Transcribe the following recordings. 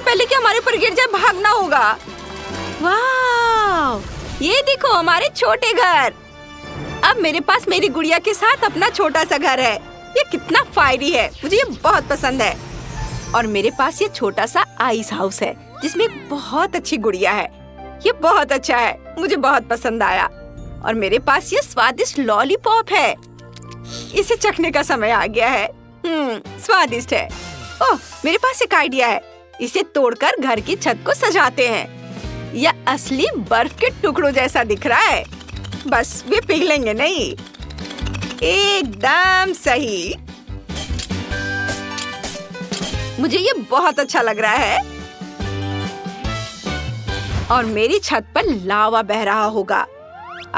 पहले कि हमारे ऊपर गिर जाए भागना होगा। वाह, ये देखो हमारे छोटे घर। अब मेरे पास मेरी गुड़िया के साथ अपना छोटा सा घर है। ये कितना फायरी है, मुझे ये बहुत पसंद है। और मेरे पास ये छोटा सा आइस हाउस है जिसमें एक बहुत अच्छी गुड़िया है। ये बहुत अच्छा है, मुझे बहुत पसंद आया। और मेरे पास ये स्वादिष्ट लॉलीपॉप है। इसे चखने का समय आ गया है। स्वादिष्ट है। ओह, मेरे पास एक आइडिया है। इसे तोड़कर घर की छत को सजाते हैं। यह असली बर्फ के टुकड़ों जैसा दिख रहा है। बस वे पिघलेंगे नहीं। एकदम सही। मुझे ये बहुत अच्छा लग रहा है। और मेरी छत पर लावा बह रहा होगा।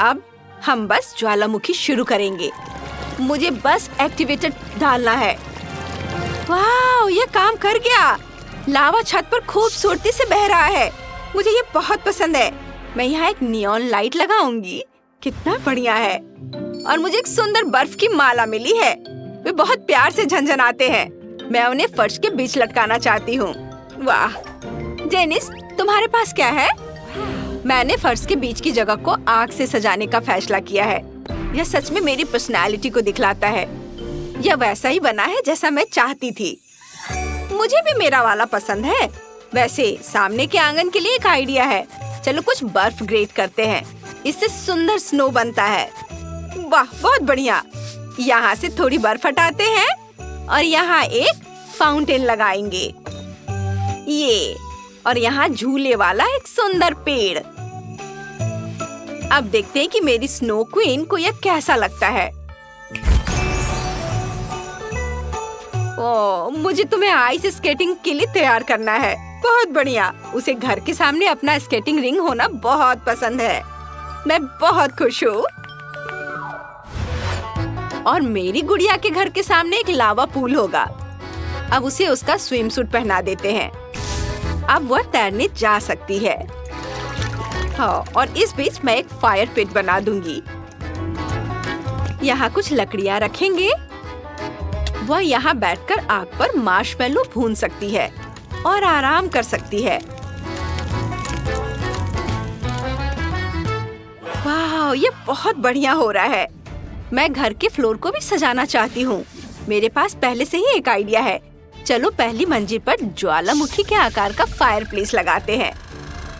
अब हम बस ज्वालामुखी शुरू करेंगे। मुझे बस एक्टिवेटर डालना है। वाह, ये काम कर गया। लावा छत पर खूबसूरती से बह रहा है। मुझे ये बहुत पसंद है। मैं यहाँ एक नियॉन लाइट लगाऊंगी। कितना बढ़िया है। और मुझे एक सुंदर बर्फ की माला मिली है। वे बहुत प्यार से झनझनाते हैं। मैं उन्हें फर्श के बीच लटकाना चाहती हूँ। वाह जेनिस, तुम्हारे पास क्या है? मैंने फर्श के बीच की जगह को आग से सजाने का फैसला किया है। यह सच में मेरी पर्सनालिटी को दिखलाता है। यह वैसा ही बना है जैसा मैं चाहती थी। मुझे भी मेरा वाला पसंद है। वैसे सामने के आंगन के लिए एक आइडिया है। चलो कुछ बर्फ ग्रेट करते हैं। इससे सुंदर स्नो बनता है। वाह, बहुत बढ़िया। यहाँ से थोड़ी बर्फ हटाते हैं और यहाँ एक फाउंटेन लगाएंगे। ये और यहाँ झूले वाला एक सुंदर पेड़। अब देखते हैं कि मेरी स्नो क्वीन को यह कैसा लगता है। ओह, मुझे तुम्हें आइस स्केटिंग के लिए तैयार करना है। बहुत बढ़िया। उसे घर के सामने अपना स्केटिंग रिंग होना बहुत पसंद है। मैं बहुत खुश हूँ। और मेरी गुड़िया के घर के सामने एक लावा पूल होगा। अब उसे उसका स्विम सूट पहना देते हैं। अब वह तैरने जा सकती है। हाँ, और इस बीच मैं एक फायर पिट बना दूंगी। यहाँ कुछ लकड़ियाँ रखेंगे। वह यहाँ बैठकर आग पर मार्शमैलो भून सकती है और आराम कर सकती है। वाह, ये बहुत बढ़िया हो रहा है। मैं घर के फ्लोर को भी सजाना चाहती हूँ। मेरे पास पहले से ही एक आइडिया है। चलो पहली मंजिल पर ज्वालामुखी के आकार का फायर प्लेस लगाते हैं।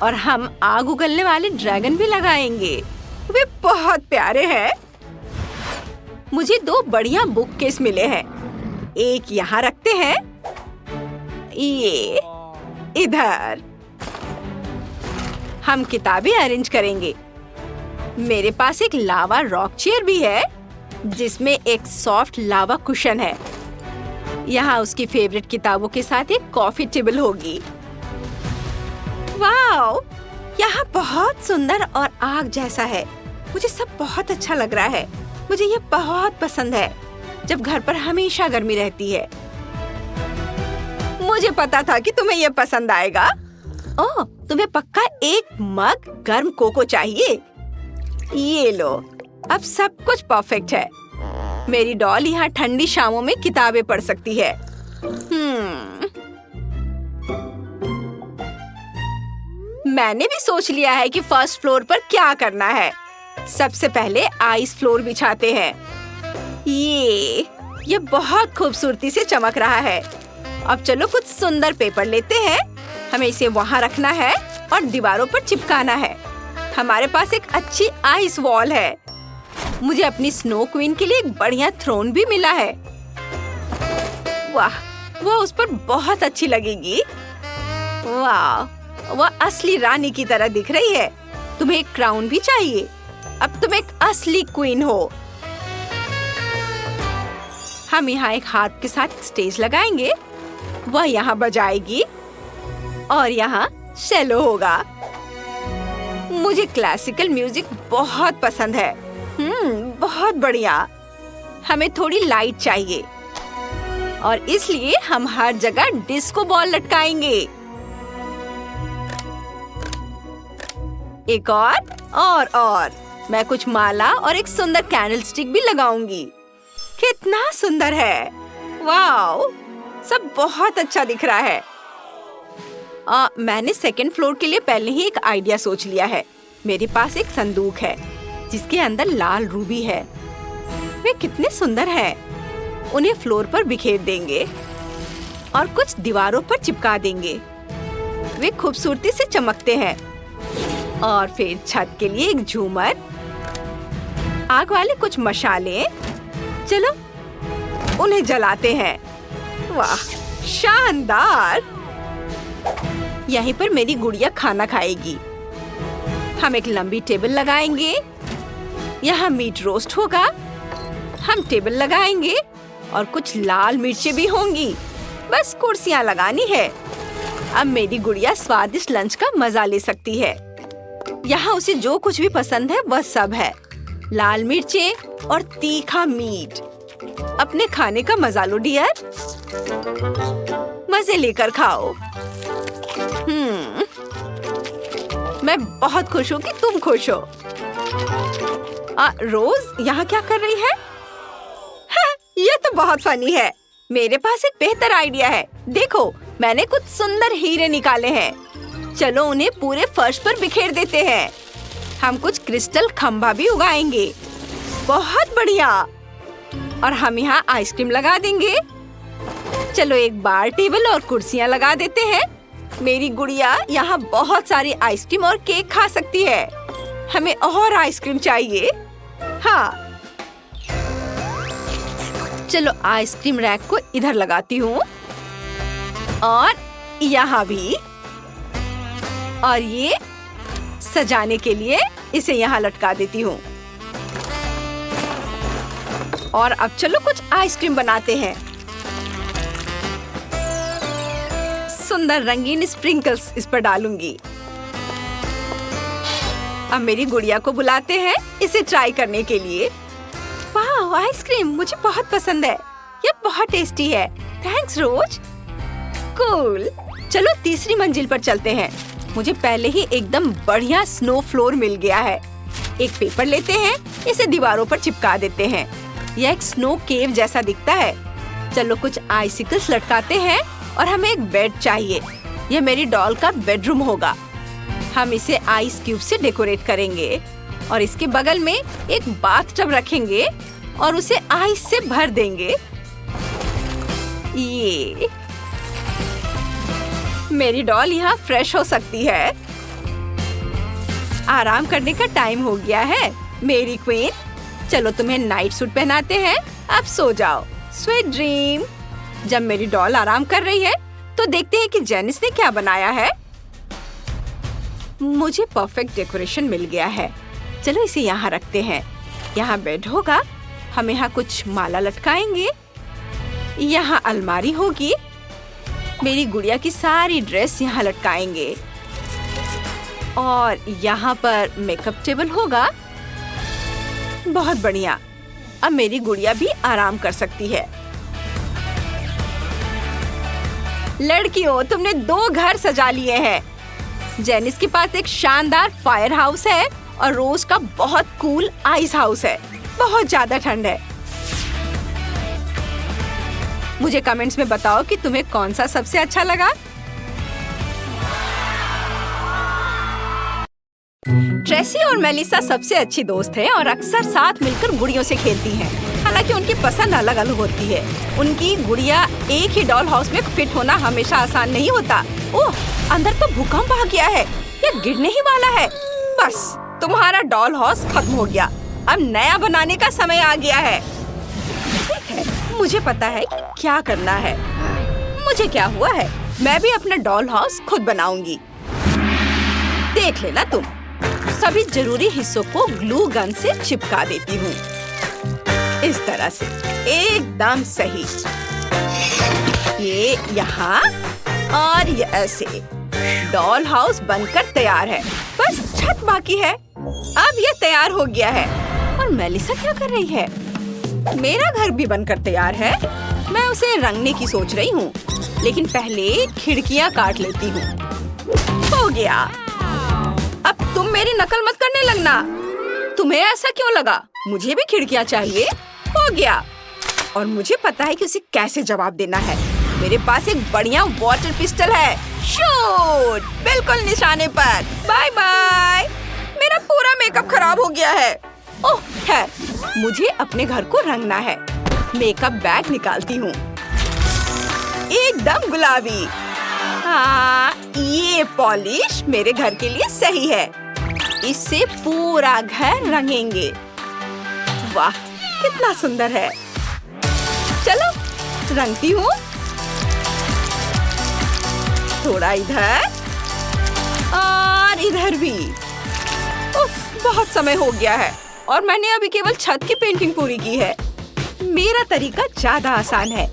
और हम आग उगलने वाले ड्रैगन भी लगाएंगे। वे बहुत प्यारे हैं। मुझे 2 बढ़िया बुक केस मिले हैं। एक यहाँ रखते हैं, ये इधर। हम किताबें अरेंज करेंगे। मेरे पास एक लावा रॉक चेयर भी है जिसमें एक सॉफ्ट लावा कुशन है। यहाँ उसकी फेवरेट किताबों के साथ एक कॉफी टेबल होगी। वाह, यहाँ बहुत सुंदर और आग जैसा है। मुझे सब बहुत अच्छा लग रहा है। मुझे ये बहुत पसंद है जब घर पर हमेशा गर्मी रहती है। मुझे पता था कि तुम्हें ये पसंद आएगा। ओह, तुम्हें पक्का एक मग गर्म कोको चाहिए। ये लो, अब सब कुछ परफेक्ट है। मेरी डॉल यहाँ ठंडी शामों में किताबें पढ़ सकती है। मैंने भी सोच लिया है कि फर्स्ट फ्लोर पर क्या करना है। सबसे पहले आइस फ्लोर बिछाते हैं। ये बहुत खूबसूरती से चमक रहा है। अब चलो कुछ सुंदर पेपर लेते हैं। हमें इसे वहाँ रखना है और दीवारों पर चिपकाना है। हमारे पास एक अच्छी आइस वॉल है। मुझे अपनी स्नो क्वीन के लिए एक बढ़िया थ्रोन भी मिला है। वाह, वो उस पर बहुत अच्छी लगेगी। वाह, वह असली रानी की तरह दिख रही है। तुम्हें एक क्राउन भी चाहिए। अब तुम एक असली क्वीन हो। हम यहाँ एक हार्प के साथ स्टेज लगाएंगे। वह यहाँ बजाएगी और यहाँ सेलो होगा। मुझे क्लासिकल म्यूजिक बहुत पसंद है। बहुत बढ़िया। हमें थोड़ी लाइट चाहिए और इसलिए हम हर जगह डिस्को बॉल लटकाएंगे। एक और मैं कुछ माला और एक सुंदर कैंडल स्टिक भी लगाऊंगी। कितना सुंदर है। वाओ, सब बहुत अच्छा दिख रहा है। मैंने सेकंड फ्लोर के लिए पहले ही एक आइडिया सोच लिया है। मेरे पास एक संदूक है जिसके अंदर लाल रूबी है। वे कितने सुंदर हैं। उन्हें फ्लोर पर बिखेर देंगे और कुछ दीवारों पर चिपका देंगे। वे खूबसूरती से चमकते हैं। और फिर छत के लिए एक झूमर, आग वाले कुछ मशाले। चलो उन्हें जलाते हैं। वाह, शानदार। यहीं पर मेरी गुड़िया खाना खाएगी। हम एक लंबी टेबल लगाएंगे। यहाँ मीट रोस्ट होगा। हम टेबल लगाएंगे और कुछ लाल मिर्चें भी होंगी। बस कुर्सियाँ लगानी है। अब मेरी गुड़िया स्वादिष्ट लंच का मजा ले सकती है। यहाँ उसे जो कुछ भी पसंद है वह सब है। लाल मिर्चें और तीखा मीट। अपने खाने का मजा लो डियर। मजे लेकर खाओ। मैं बहुत खुश हूँ कि तुम खुश हो। रोज यहाँ क्या कर रही है? हाँ, ये तो बहुत फनी है। मेरे पास एक बेहतर आइडिया है। देखो, मैंने कुछ सुंदर हीरे निकाले हैं। चलो उन्हें पूरे फर्श पर बिखेर देते हैं। हम कुछ क्रिस्टल खंभा भी उगाएंगे। बहुत बढ़िया। और हम यहाँ आइसक्रीम लगा देंगे। चलो एक बार टेबल और कुर्सियाँ लगा देते हैं। मेरी गुड़िया यहाँ बहुत सारी आइसक्रीम और केक खा सकती है। हमें और आइसक्रीम चाहिए। हाँ, चलो आइसक्रीम रैक को इधर लगाती हूँ और यहाँ भी। और ये सजाने के लिए इसे यहाँ लटका देती हूँ। और अब चलो कुछ आइसक्रीम बनाते हैं। सुंदर रंगीन स्प्रिंकल्स इस पर डालूंगी। अब मेरी गुड़िया को बुलाते हैं इसे ट्राई करने के लिए। वाह, आइसक्रीम मुझे बहुत पसंद है। ये बहुत टेस्टी है। थैंक्स रोज। कूल। चलो तीसरी मंजिल पर चलते हैं। मुझे पहले ही एकदम बढ़िया स्नो फ्लोर मिल गया है। एक पेपर लेते हैं, इसे दीवारों पर चिपका देते हैं। यह एक स्नो केव जैसा दिखता है। चलो कुछ आइसिकल्स लटकाते हैं और हमें एक बेड चाहिए। यह मेरी डॉल का बेडरूम होगा। हम इसे आइस क्यूब से डेकोरेट करेंगे और इसके बगल में एक बाथटब रखेंगे और उसे आइस से भर देंगे। ये मेरी डॉल यहाँ फ्रेश हो सकती है। आराम करने का टाइम हो गया है मेरी क्वीन। चलो तुम्हें नाइट सूट पहनाते हैं। अब सो जाओ। Sweet dream. जब मेरी डॉल आराम कर रही है तो देखते हैं कि जेनिस ने क्या बनाया है। मुझे परफेक्ट डेकोरेशन मिल गया है। चलो इसे यहाँ रखते हैं। यहाँ बेड होगा। हम यहाँ कुछ माला लटकाएंगे। यहाँ अलमारी होगी। मेरी गुड़िया की सारी ड्रेस यहाँ लटकाएंगे। और यहाँ पर मेकअप टेबल होगा। बहुत बढ़िया। अब मेरी गुड़िया भी आराम कर सकती है। लड़कियों, तुमने 2 घर सजा लिए हैं। जेनिस के पास एक शानदार फायर हाउस है और रोज का बहुत कूल आइस हाउस है। बहुत ज्यादा ठंड है। मुझे कमेंट्स में बताओ कि तुम्हें कौन सा सबसे अच्छा लगा। ट्रेसी और मेलिसा सबसे अच्छी दोस्त हैं और अक्सर साथ मिलकर गुड़ियों से खेलती हैं। हालांकि उनकी पसंद अलग अलग होती है। उनकी गुड़िया एक ही डॉल हाउस में फिट होना हमेशा आसान नहीं होता। ओह, अंदर तो भूकंप आ गया है। यह गिरने ही वाला है। बस, तुम्हारा डॉल हाउस खत्म हो गया। अब नया बनाने का समय आ गया है। ठीक है, मुझे पता है कि क्या करना है। मुझे क्या हुआ है, मैं भी अपना डॉल हाउस खुद बनाऊंगी। देख लेना तुम। सभी जरूरी हिस्सों को ग्लू गन से चिपका देती हूँ। इस तरह से एकदम सही। ये यहाँ और ये ऐसे। डॉल हाउस बनकर तैयार है। बस छत बाकी है। अब ये तैयार हो गया है। और मेलिसा क्या कर रही है? मेरा घर भी बनकर तैयार है। मैं उसे रंगने की सोच रही हूँ, लेकिन पहले खिड़कियाँ काट लेती हूँ। हो गया। अब तुम मेरी नकल मत करने लगना। तुम्हें ऐसा क्यों लगा? मुझे भी खिड़कियाँ चाहिए। हो गया। और मुझे पता है कि उसे कैसे जवाब देना है। मेरे पास एक बढ़िया वाटर पिस्टल है। शो! बिल्कुल निशाने पर। Bye bye. मेरा पूरा मेकअप खराब हो गया है। ओह खैर, मुझे अपने घर को रंगना है। मेकअप बैग निकालती हूँ। एकदम गुलाबी। हाँ, ये पॉलिश मेरे घर के लिए सही है। इससे पूरा घर रंगेंगे। वाह, कितना सुंदर है। चलो रंगती हूँ। थोड़ा इधर और इधर भी। उफ, बहुत समय हो गया है और मैंने अभी केवल छत की पेंटिंग पूरी की है। मेरा तरीका ज्यादा आसान है।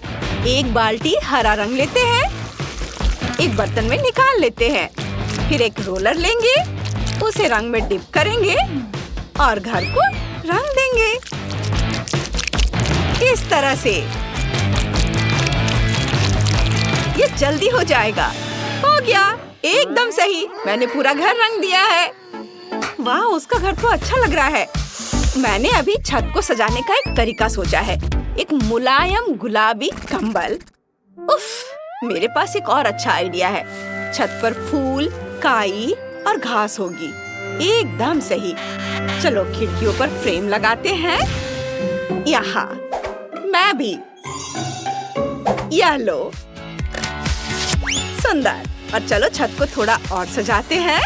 एक बाल्टी हरा रंग लेते हैं, एक बर्तन में निकाल लेते हैं, फिर एक रोलर लेंगे, उसे रंग में डिप करेंगे और घर को रंग देंगे इस तरह से। ये जल्दी हो जाएगा। हो गया, एकदम सही। मैंने पूरा घर रंग दिया है। वाह, उसका घर तो अच्छा लग रहा है। मैंने अभी छत को सजाने का एक तरीका सोचा है। एक मुलायम गुलाबी कंबल। उफ, मेरे पास एक और अच्छा आइडिया है। छत पर फूल, काई और घास होगी। एकदम सही। चलो खिड़कियों पर फ्रेम लगाते हैं। यहाँ मैं भी। यह लो, सुंदर। और चलो छत को थोड़ा और सजाते हैं।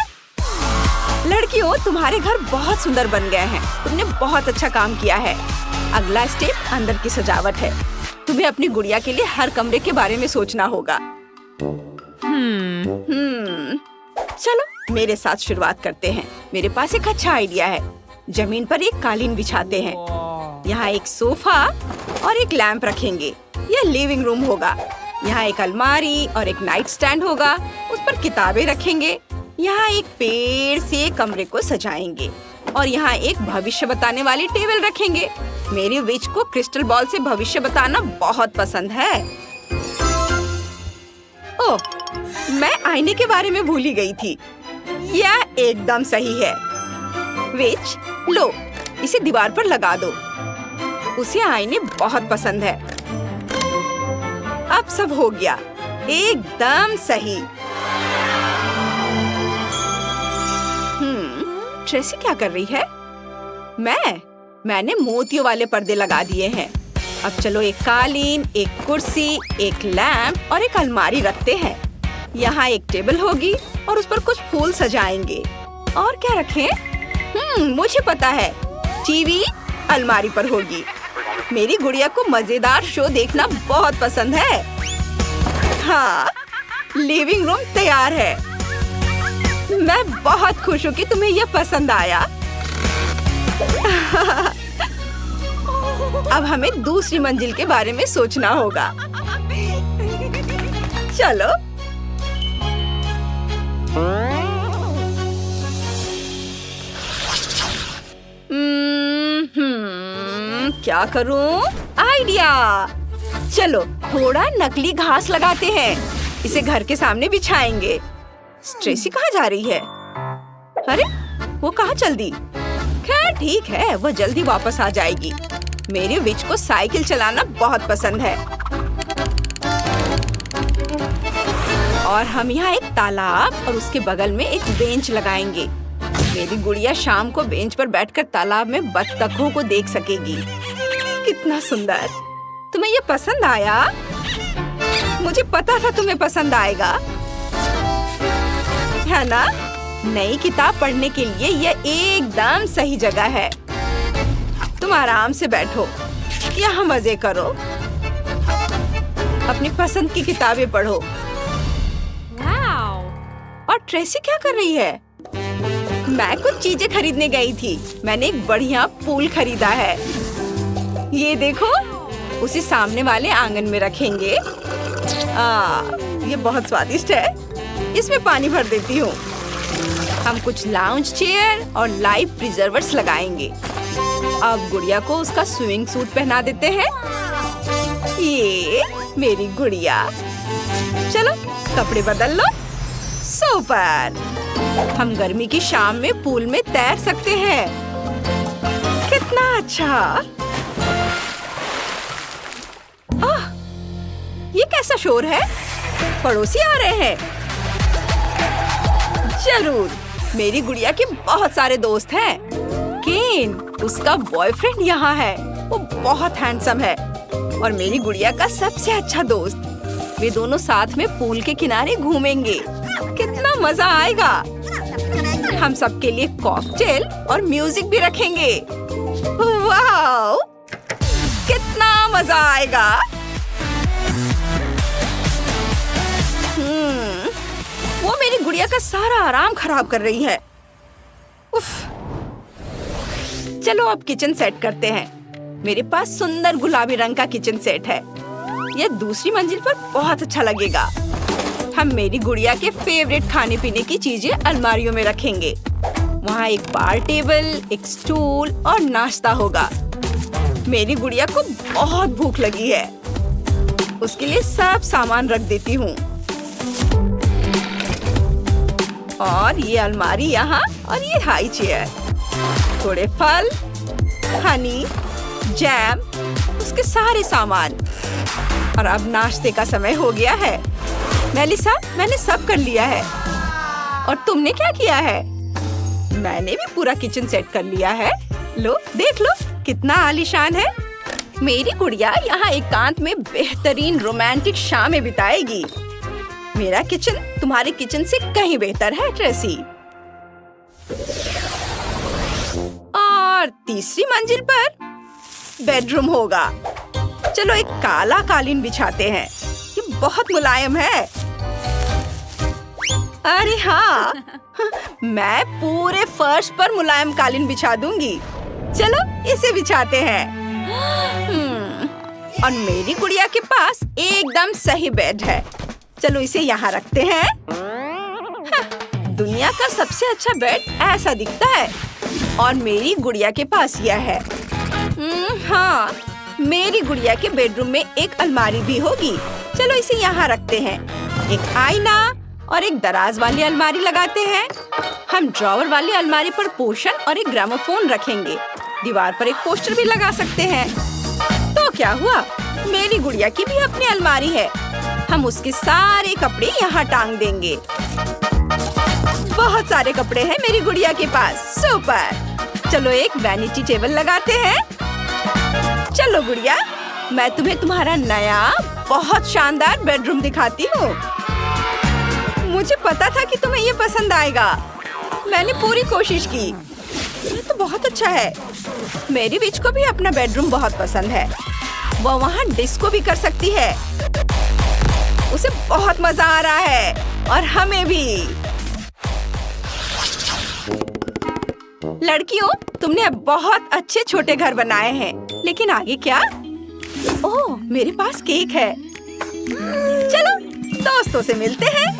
लड़कियों, तुम्हारे घर बहुत सुंदर बन गए हैं। तुमने बहुत अच्छा काम किया है। अगला स्टेप अंदर की सजावट है। तुम्हें अपनी गुड़िया के लिए हर कमरे के बारे में सोचना होगा। चलो मेरे साथ शुरुआत करते हैं। मेरे पास एक अच्छा आइडिया है। जमीन पर एक कालीन बिछाते हैं। यहाँ एक सोफा और एक लैंप रखेंगे। यह लिविंग रूम होगा। यहाँ एक अलमारी और एक नाइट स्टैंड होगा। उस पर किताबें रखेंगे। यहाँ एक पेड़ से कमरे को सजाएंगे और यहाँ एक भविष्य बताने वाली टेबल रखेंगे। मेरी विच को क्रिस्टल बॉल से भविष्य बताना बहुत पसंद है। ओह, मैं आईने के बारे में भूल ही गई थी। यह एकदम सही है। विच, लो, इसे दीवार पर लगा दो। उसे आईने बहुत पसंद है। अब सब हो गया। एकदम सही। ट्रेसी क्या कर रही है? मैंने मोतियों वाले पर्दे लगा दिए हैं। अब चलो एक कालीन, एक कुर्सी, एक लैंप और एक अलमारी रखते हैं। यहाँ एक टेबल होगी और उस पर कुछ फूल सजाएंगे। और क्या रखें? मुझे पता है। टीवी अलमारी पर होगी। मेरी गुड़िया को मजेदार शो देखना बहुत पसंद है। हाँ, लिविंग रूम तैयार है। मैं बहुत खुश हूँ कि तुम्हें यह पसंद आया। अब हमें दूसरी मंजिल के बारे में सोचना होगा। चलो। क्या करूं? आइडिया। चलो थोड़ा नकली घास लगाते हैं। इसे घर के सामने बिछाएंगे। ट्रेसी कहाँ जा रही है? अरे, वो कहाँ चल दी? खैर ठीक है, वो जल्दी वापस आ जाएगी। मेरी विच को साइकिल चलाना बहुत पसंद है। और हम यहाँ एक तालाब और उसके बगल में एक बेंच लगाएंगे। मेरी गुड़िया शाम को बेंच पर बैठकर तालाब में बत्तखों को देख सकेगी। कितना सुंदर। तुम्हें ये पसंद आया? मुझे पता था तुम्हें पसंद आएगा, है ना? नई किताब पढ़ने के लिए यह एकदम सही जगह है। तुम आराम से बैठो, यहाँ मजे करो, अपनी पसंद की किताबें पढ़ो। और ट्रेसी क्या कर रही है? मैं कुछ चीजें खरीदने गई थी। मैंने एक बढ़िया पूल खरीदा है। ये देखो, उसे सामने वाले आंगन में रखेंगे। ये बहुत स्वादिष्ट है। इसमें पानी भर देती हूँ। हम कुछ लाउंज चेयर और लाइफ प्रिजर्वर्स लगाएंगे। अब गुड़िया को उसका स्विमिंग सूट पहना देते हैं। ये मेरी गुड़िया। चलो कपड़े बदल लो। सुपर। हम गर्मी की शाम में पूल में तैर सकते हैं। कितना अच्छा। आह, ये कैसा शोर है? पड़ोसी आ रहे हैं। जरूर, मेरी गुड़िया के बहुत सारे दोस्त हैं। केन, उसका बॉयफ्रेंड यहाँ है। वो बहुत हैंडसम है और मेरी गुड़िया का सबसे अच्छा दोस्त। वे दोनों साथ में पूल के किनारे घूमेंगे। कितना मजा आएगा। हम सबके लिए कॉकटेल और म्यूजिक भी रखेंगे। वाह, कितना मजा आएगा। वो मेरी गुड़िया का सारा आराम खराब कर रही है। उफ। चलो अब किचन सेट करते हैं। मेरे पास सुंदर गुलाबी रंग का किचन सेट है। यह दूसरी मंजिल पर बहुत अच्छा लगेगा। हम मेरी गुड़िया के फेवरेट खाने पीने की चीजें अलमारियों में रखेंगे। वहाँ एक बार टेबल, एक स्टूल और नाश्ता होगा। मेरी गुड़िया को बहुत भूख लगी है। उसके लिए सब सामान रख देती हूँ। और ये अलमारी यहाँ और ये हाई चेयर। थोड़े फल, हनी, जैम, उसके सारे सामान। और अब नाश्ते का समय हो गया है। मेलिसा, मैंने सब कर लिया है। और तुमने क्या किया है? मैंने भी पूरा किचन सेट कर लिया है। लो, देख लो कितना आलीशान है। मेरी गुड़िया यहाँ एकांत में बेहतरीन रोमांटिक शामें बिताएगी। मेरा किचन तुम्हारे किचन से कहीं बेहतर है ट्रेसी। और तीसरी मंजिल पर बेडरूम होगा। चलो एक काला कालीन बिछाते हैं। ये बहुत मुलायम है। अरे हाँ, मैं पूरे फर्श पर मुलायम कालीन बिछा दूंगी। चलो इसे बिछाते हैं। और मेरी गुड़िया के पास एकदम सही बेड है। चलो इसे यहाँ रखते हैं। दुनिया का सबसे अच्छा बेड ऐसा दिखता है। और मेरी गुड़िया के पास यह है। हाँ, मेरी गुड़िया के बेडरूम में एक अलमारी भी होगी। चलो इसे यहाँ रखते हैं। एक आईना और एक दराज वाली अलमारी लगाते हैं। हम ड्रॉवर वाली अलमारी पर पोर्शन और एक ग्रामोफोन रखेंगे। दीवार पर एक पोस्टर भी लगा सकते हैं। तो क्या हुआ, मेरी गुड़िया की भी अपनी अलमारी है। हम उसके सारे कपड़े यहाँ टांग देंगे। बहुत सारे कपड़े हैं मेरी गुड़िया के पास। सुपर। चलो एक वैनिटी टेबल लगाते हैं। चलो गुड़िया, मैं तुम्हें तुम्हारा नया बहुत शानदार बेडरूम दिखाती हूँ। मुझे पता था कि तुम्हें ये पसंद आएगा। मैंने पूरी कोशिश की। ये तो बहुत अच्छा है। मेरी बिच को भी अपना बेडरूम बहुत पसंद है। वो वहाँ डिस्को भी कर सकती है। उसे बहुत मजा आ रहा है और हमें भी। लड़कियों, तुमने बहुत अच्छे छोटे घर बनाए हैं, लेकिन आगे क्या? ओह, मेरे पास केक है। चलो दोस्तों से मिलते हैं।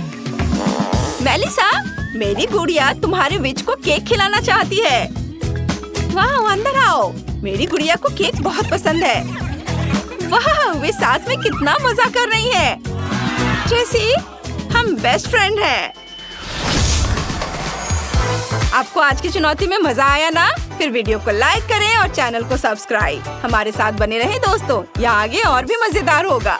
मेलिसा, मेरी गुड़िया तुम्हारे विच को केक खिलाना चाहती है। वाह, अंदर आओ। मेरी गुड़िया को केक बहुत पसंद है। वाह, वे साथ में कितना मजा कर रही हैं। ट्रेसी, हम बेस्ट फ्रेंड हैं। आपको आज की चुनौती में मजा आया ना? फिर वीडियो को लाइक करें और चैनल को सब्सक्राइब। हमारे साथ बने रहें दोस्तों, यहाँ आगे और भी मजेदार होगा।